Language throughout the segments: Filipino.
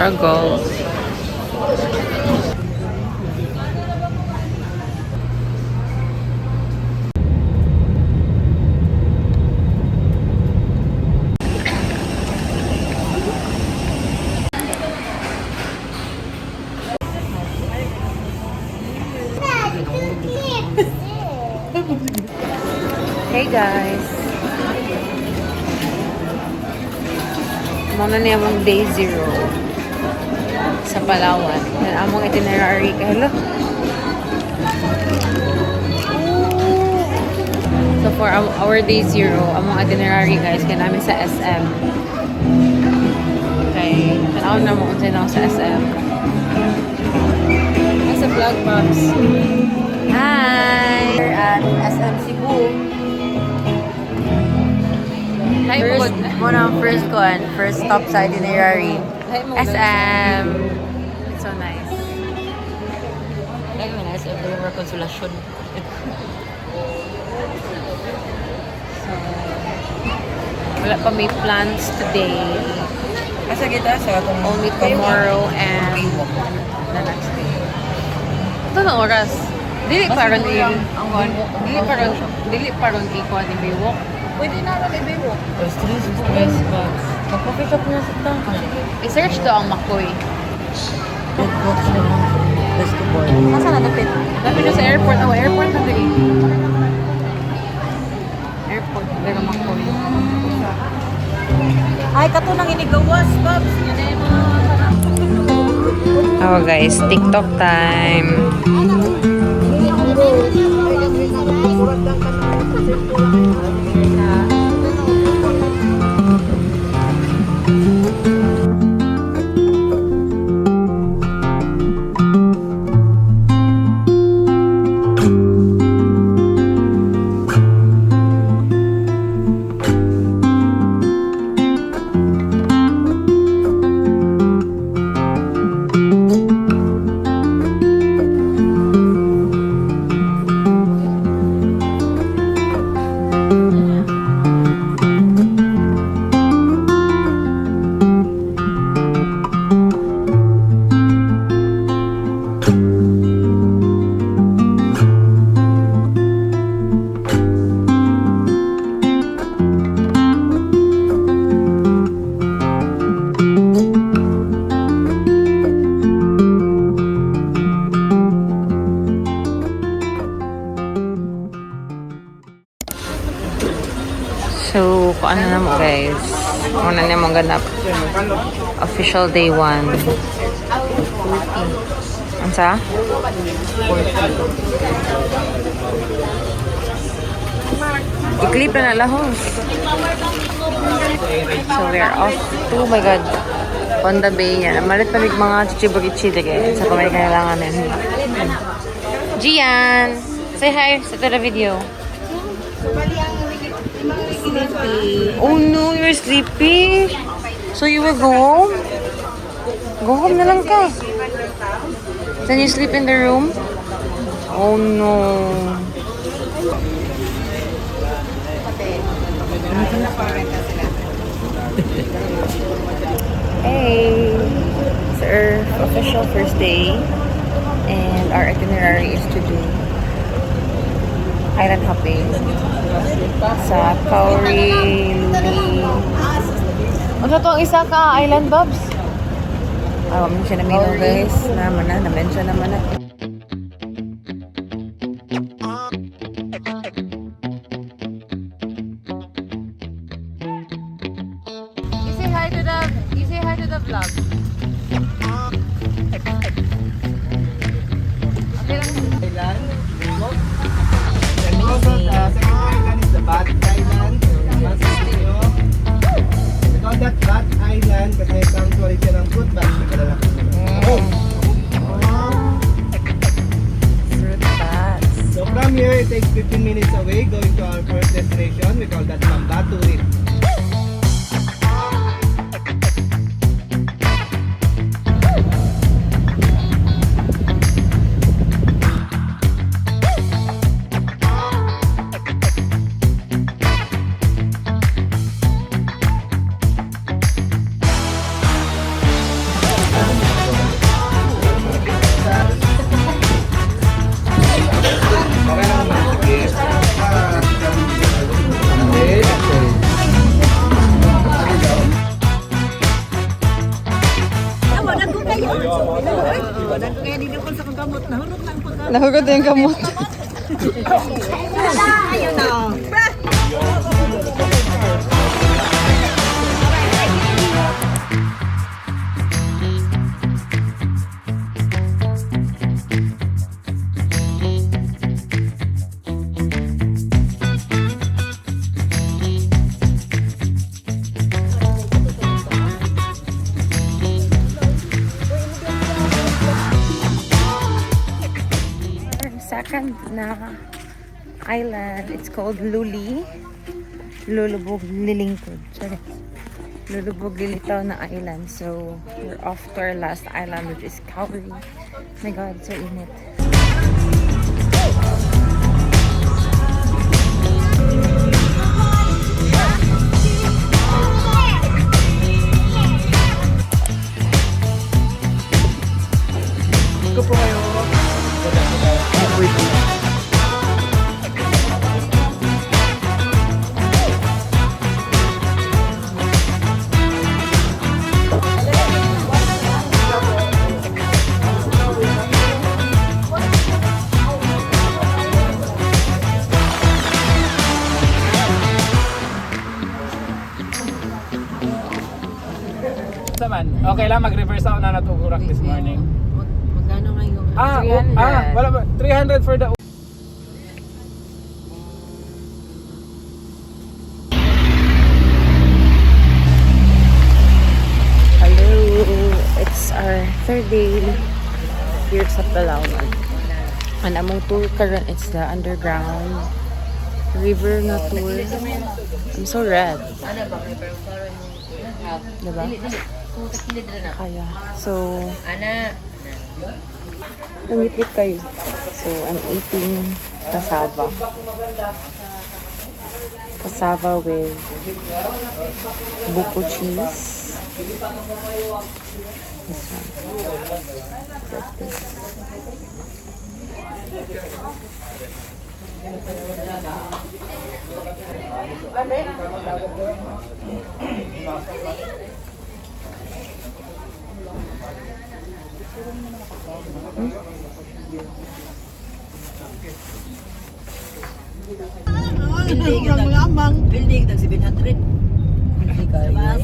struggles. Hey guys! Muna niya mong day 0 sa Palawan. Yan among itinerary. Hello? So for our day 0, among itinerary guys, kaya namin sa SM. Okay. Tanawin na mo kung sino sa SM. Nasa vlog box. Hi! We're at SM Cebu. First stop sa itinerary. SM. It's so nice. Like when SM, there were consolation. So, wala pa may plans today. Asa kita sa Only tomorrow and the next day. Ito na oras. Dili pa ron ikuha ni Baywalk. Pwede na rin i-baywalk. Stress box. Mag-coffee shop na sa tangka. I-search to ang Makoy. Red box na lang. Basketball. Masa na dapit? Dapit na sa airport. Oh, airport na dali. Airport. Pero Makoy. Ay, kato nang inigawas, Babs. Yun na yung mga... Oh guys, TikTok time. So, kung ano naman guys, una naman ganap. Official day 1. Ansa? I-clip na lahos. So, we're off to, oh my god, Honda Bay yan. Malit pa mga chichibugichi dike sa kamay kailangan yan. Gian! Say hi sa the video. Oh no, you're sleepy. So you will go home? Go home na lang ka. Then you sleep in the room? Oh no. Hey, it's our official first day and our itinerary is to do island hopping sa Kauri, Luli. Ano to ang isa ka island, Bobs? Ah, mention na mino guys. Na-mention naman na. You say hi to the vlog. Okay lang. Island. And also, the second island is the Bat Island. We call that Bat Island kasi sanctuary siya ng fruit bat. Fruit bats. So from here, it takes 15 minutes away going to our first destination. We call that Mambatu Reef. Kaya dito ko sa kagamot, nahurot lang pagka. Nahugod yung gamot. Ayun na. Second na island. It's called Luli. Lulubog Lilingkod. Sorry. Lulubog Lilitaw na island. So, we're off to our last island, which is Kauri. Oh my God, so init. Ito po kayo. Saman, okay lang mag-reverse ako na natugurak this morning. Magkano ngayon? Wala ba? 300 for the Hello! It's our third day here sa Palawan. And among tour karon, it's the underground river na tour. I'm so red. Diba? Kaya. So, nangitlit kayo. So, I'm eating cassava. Cassava with buko cheese. This one. Like this. Building ng mga amang. Building ng 700. Hindi kaya.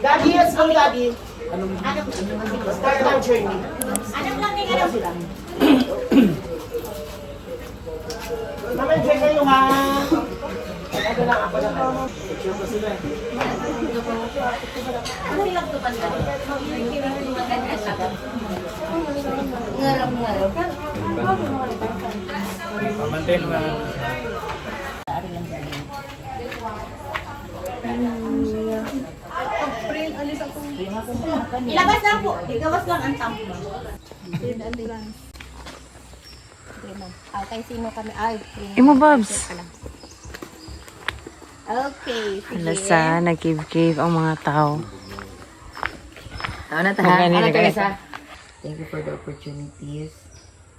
Gabi, let's go, Gabi. Start our journey. Anong lang din ano sila? Mama, enjoy kayo ha. Ano lang ako lang. Picture ko sila. Ano lang ito banda? Ngarap-ngarap. maintain mo. Ilabas lang po. Igawas lang ang tampo. Okay, sino kami? Ay, Imo, Babs. okay, sige. Alasa, nag-cave-cave ang mga tao. Ano Ganito. Thank you for the opportunities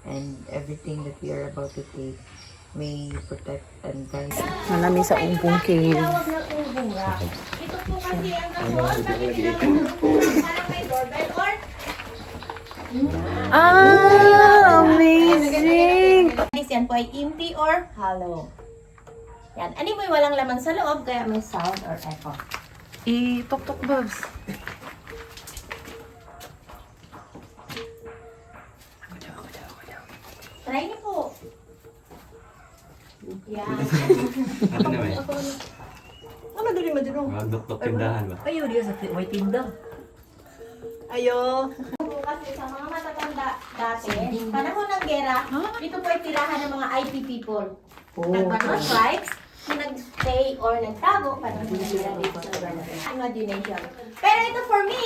and everything that we are about to take. May you protect and guide. Manami sa Umpong Cave. Tawag na ubunga. Ito po kasi ang parang may doorbell or Amazing! This yan po ay empty or hollow. Yan. Anyway, walang laman sa loob, kaya may sound or echo. I-tok-tok, Babs. Try niyo po. Yan. Ano doon yung madino? Dok-dok tindahan ba? Ayaw diya sa may tinda. Ayo. Kasi sa mga matatanda dati, panahon ng gera, dito po ay tirahan ng mga IP people. Nagbanon tribes, na nag-stay or nagtago para sinasira dito sa lugar natin. Imagination. Pero ito for me,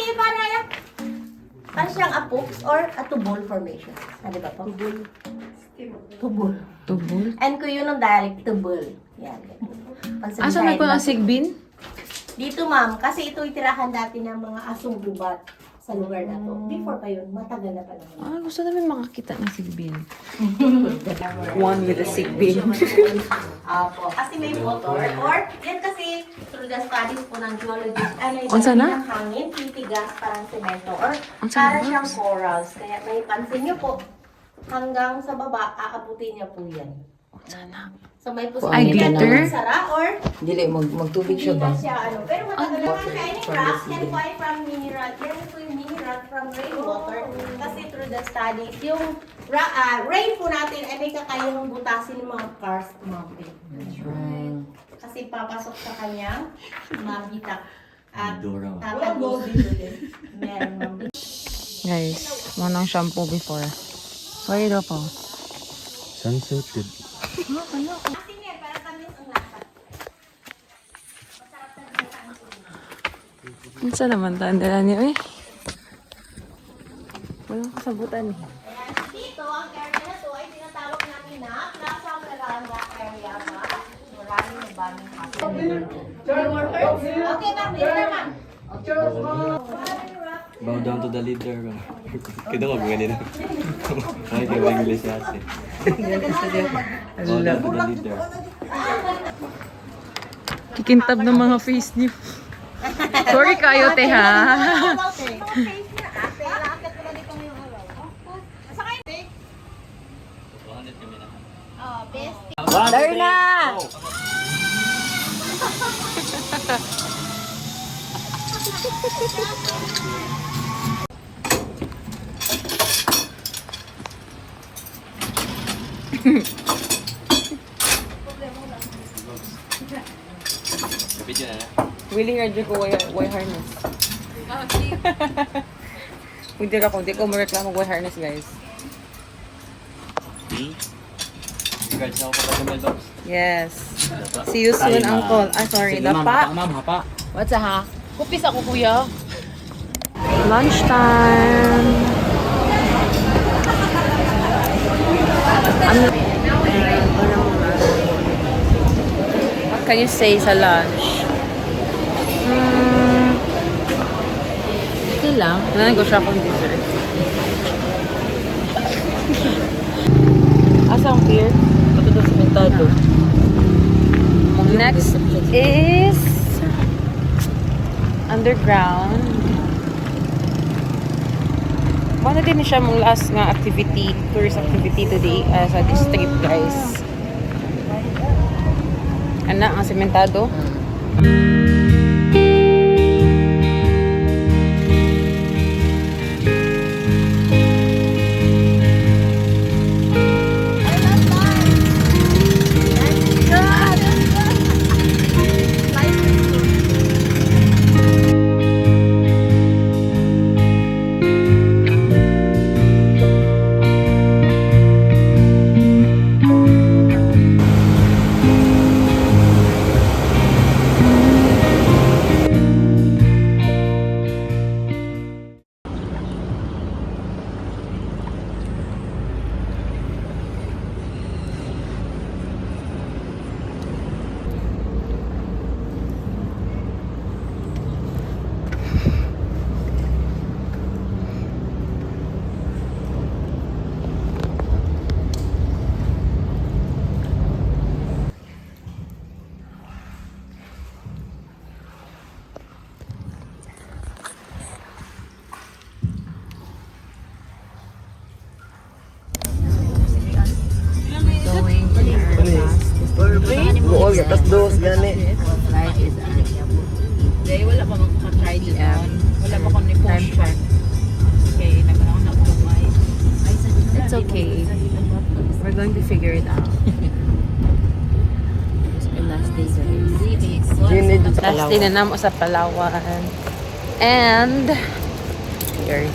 para siyang a poops or a tubol formation. Ano ba po? Tubol. Tubol? And kung yun ang dialect, tubol. Yan. Asa na po ang sigbin? Dito ma'am, kasi ito itirahan dati ng mga asong gubat sa lugar na to. Before pa yun, matagal na pa naman. Ah, gusto namin makakita ng sigbin. One with a sigbin. Apo. Kasi may motor. Or, yan kasi, through the studies po ng geologist, ano yung Unsa na? ng hangin, titigas, parang semento. Or, Unsa para na? siyang corals. Kaya may pansin niyo po, hanggang sa baba, aabutin niya po yan. Sana. So, may Ay, posibilidad glitter? na magsara or Dili, magtubig hindi siya ba? na siya, ano. Pero matagal na Water shining from rock, the yan ceiling. po ay from mineral. Yan po yung mineral from rainwater. Kasi through the studies, yung rain po natin ay may kakayahang butasin ng mga karst mountain. Kasi papasok sa kanyang mabitak. At tatagos meron mabitak. Guys, manang shampoo before. Sorry daw po. Sunsuited. Kasi nga, para tamis ang lasa. Minsan naman tandaan niyo eh. Walang kasabutan eh. Ayan, dito, ang area na to ay tinatawag namin na Plaza Miranda area ba? Maraming nabaming hapon. Okay, ma'am, dito na ma'am. Bow down to the leader. Kita ko ganito. Ay, kayo English ate. Bow down to the leader. Kikintab ng mga face niyo. Sorry kayo, te ha. Darna! Video na. Willing radyo ko way harness. Hindi ako, hindi ko mareklamo way harness guys. Regards na ako pa sa mailbox. Yes. See you soon, uncle. Ah, sorry. Dapa. Ma'am, hapa. What's ha? Kupis ako, kuya. Lunchtime. Ano? What can you say sa lunch? Okay lang. Nanagosya akong dessert. Asang beer? Ito daw simentado. Next is underground. Ano din siya mong last nga activity, tourist activity today sa district guys. Ana ang sementado. Oo, yatas dos, gani. Dahil wala pa makaka-try dito. Wala pa kong ni-push check. Okay, nagkaroon na ako may. It's okay. We're going to figure it out. Last day guys. Gini dito sa Last day na namo sa Palawan. And we're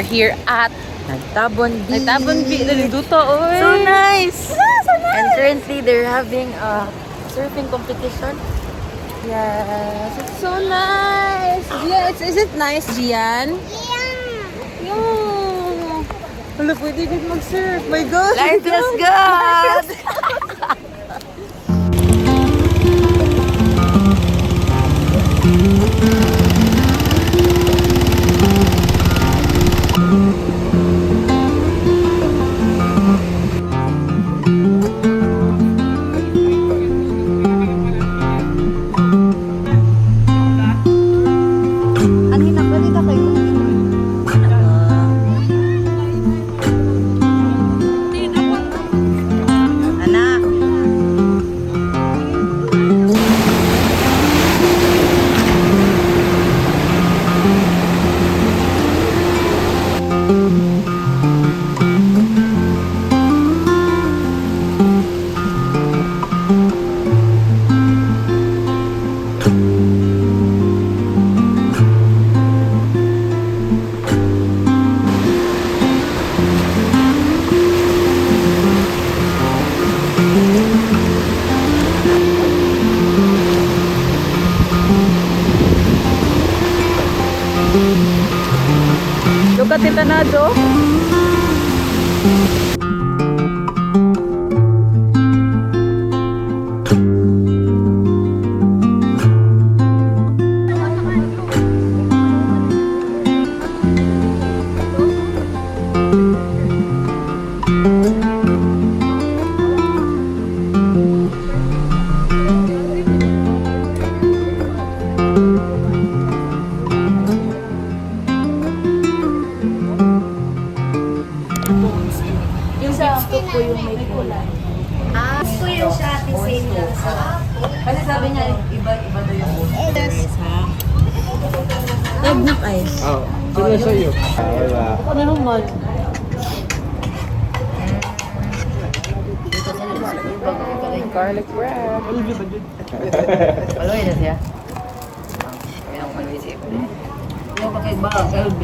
here at Nagtabon Beach. Nagtabon Beach. Naliduto, oy. So nice! So nice! And currently, they're having a surfing competition. Yes, it's so nice. Yeah, is it nice, Gian? Yeah. Hala, pwede din mag-surf. My God. Life is good! Look at Tita Najo. Yung sa gusto ko yung may kulay. Ah, gusto yung siya, the same lang sa... Kasi sabi niya, iba-iba daw yung Eggnog ice. Oh, sino sa iyo? Wala. Ano naman? Garlic bread. Paloy na siya. Kaya ang paloy siya. Yung pakigbang, LB.